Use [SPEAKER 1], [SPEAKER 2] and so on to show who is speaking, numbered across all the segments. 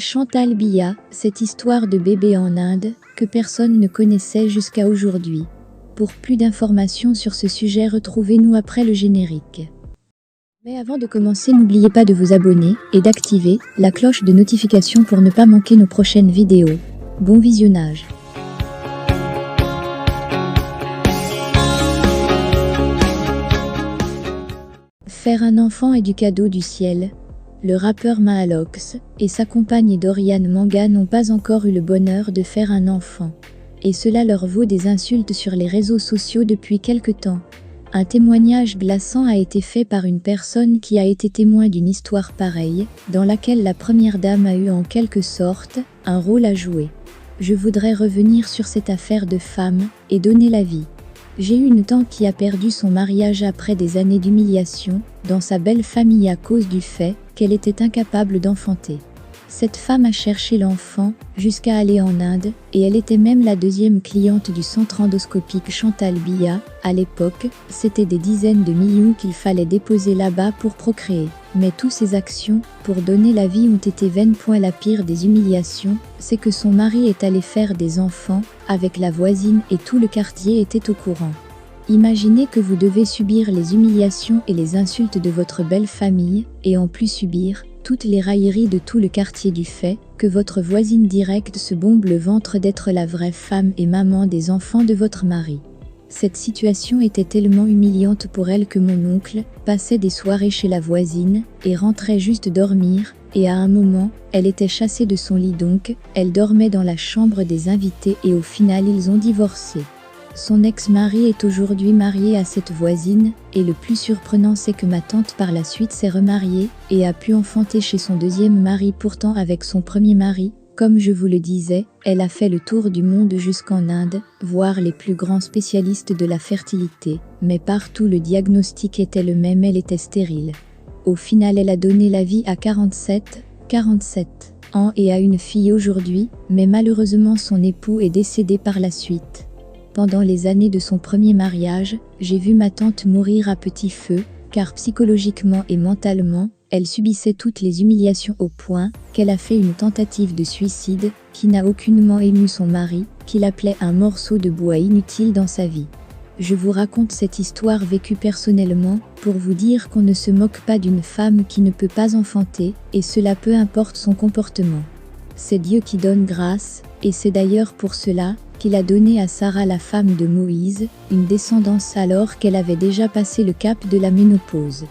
[SPEAKER 1] Chantal Biya, cette histoire de bébé en Inde, que personne ne connaissait jusqu'à aujourd'hui. Pour plus d'informations sur ce sujet, retrouvez-nous après le générique. Mais avant de commencer, n'oubliez pas de vous abonner et d'activer la cloche de notification pour ne pas manquer nos prochaines vidéos. Bon visionnage. Faire un enfant est du cadeau du ciel. Le rappeur Mahalox et sa compagne Dorian Manga n'ont pas encore eu le bonheur de faire un enfant. Et cela leur vaut des insultes sur les réseaux sociaux depuis quelque temps. Un témoignage glaçant a été fait par une personne qui a été témoin d'une histoire pareille, dans laquelle la première dame a eu en quelque sorte un rôle à jouer. Je voudrais revenir sur cette affaire de femme et donner la vie. J'ai eu une tante qui a perdu son mariage après des années d'humiliation dans sa belle famille à cause du fait qu'elle était incapable d'enfanter. Cette femme a cherché l'enfant jusqu'à aller en Inde et elle était même la deuxième cliente du centre endoscopique Chantal Biya. À l'époque, c'était des dizaines de millions qu'il fallait déposer là-bas pour procréer. Mais toutes ces actions pour donner la vie ont été vaines. La pire des humiliations, c'est que son mari est allé faire des enfants avec la voisine et tout le quartier était au courant. Imaginez que vous devez subir les humiliations et les insultes de votre belle famille, et en plus subir toutes les railleries de tout le quartier du fait que votre voisine directe se bombe le ventre d'être la vraie femme et maman des enfants de votre mari. Cette situation était tellement humiliante pour elle que mon oncle passait des soirées chez la voisine et rentrait juste dormir, et à un moment, elle était chassée de son lit donc, elle dormait dans la chambre des invités et au final ils ont divorcé. Son ex-mari est aujourd'hui marié à cette voisine, et le plus surprenant c'est que ma tante par la suite s'est remariée et a pu enfanter chez son deuxième mari. Pourtant avec son premier mari, comme je vous le disais, elle a fait le tour du monde jusqu'en Inde, voir les plus grands spécialistes de la fertilité, mais partout le diagnostic était le même, elle était stérile. Au final elle a donné la vie à 47 ans et a une fille aujourd'hui, mais malheureusement son époux est décédé par la suite. Pendant les années de son premier mariage, j'ai vu ma tante mourir à petit feu, car psychologiquement et mentalement, elle subissait toutes les humiliations au point qu'elle a fait une tentative de suicide qui n'a aucunement ému son mari, qu'il appelait un morceau de bois inutile dans sa vie. Je vous raconte cette histoire vécue personnellement pour vous dire qu'on ne se moque pas d'une femme qui ne peut pas enfanter, et cela peu importe son comportement. C'est Dieu qui donne grâce, et c'est d'ailleurs pour cela qu'il a donné à Sarah, la femme de Moïse, une descendance alors qu'elle avait déjà passé le cap de la ménopause.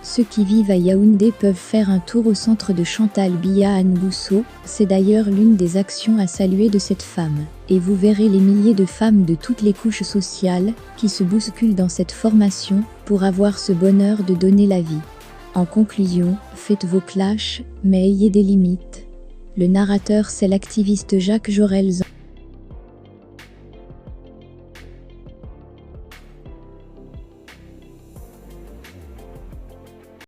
[SPEAKER 1] Ceux qui vivent à Yaoundé peuvent faire un tour au centre de Chantal Biya à Nbousso, c'est d'ailleurs l'une des actions à saluer de cette femme. Et vous verrez les milliers de femmes de toutes les couches sociales qui se bousculent dans cette formation pour avoir ce bonheur de donner la vie. En conclusion, faites vos clashs, mais ayez des limites. Le narrateur c'est l'activiste Jacques Jorel.